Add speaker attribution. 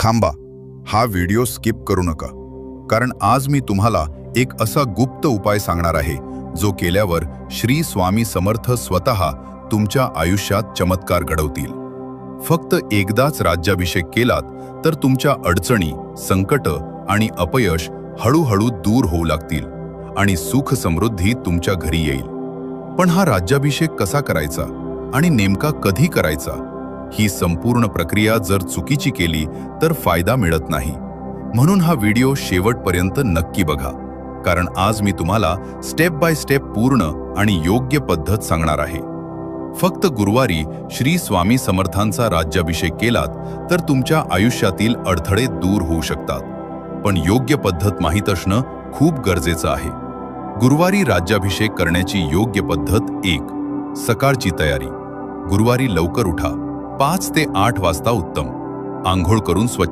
Speaker 1: थांबा, हा video skip करू नका, कारण आज मी तुम्हाला एक असा गुप्त उपाय सांगणार आहे जो केल्यावर श्री स्वामी समर्थ स्वतः तुमच्या आयुष्यात चमत्कार घडवतील. फक्त एकदाच राज्याभिषेक केलात तर तुमच्या अडचणी, संकट आणि अपयश हळूहळू दूर होऊ लागतील आणि सुख समृद्धी तुमच्या घरी येईल. पण हा राज्याभिषेक कसा करायचा आणि नेमका कधी करायचा, ही संपूर्ण प्रक्रिया जर चुकीची केली तर फायदा मिळत नाही. म्हणून हा व्हिडिओ शेवटपर्यंत नक्की बघा, कारण आज मी तुम्हाला स्टेप बाय स्टेप पूर्ण आणि योग्य पद्धत सांगणार आहे. फक्त गुरुवारी श्री स्वामी समर्थांचा राज्याभिषेक केलात तर तुमच्या आयुष्यातील अडथळे दूर होऊ शकतात. पण योग्य पद्धत माहीत असणं खूप गरजेचं आहे. गुरुवारी राज्याभिषेक करण्याची योग्य पद्धत 1. सकाळची तयारी. गुरुवारी लवकर उठा. 5 ते 8 वाजता उत्तम. आंघोळ करून स्वच्छ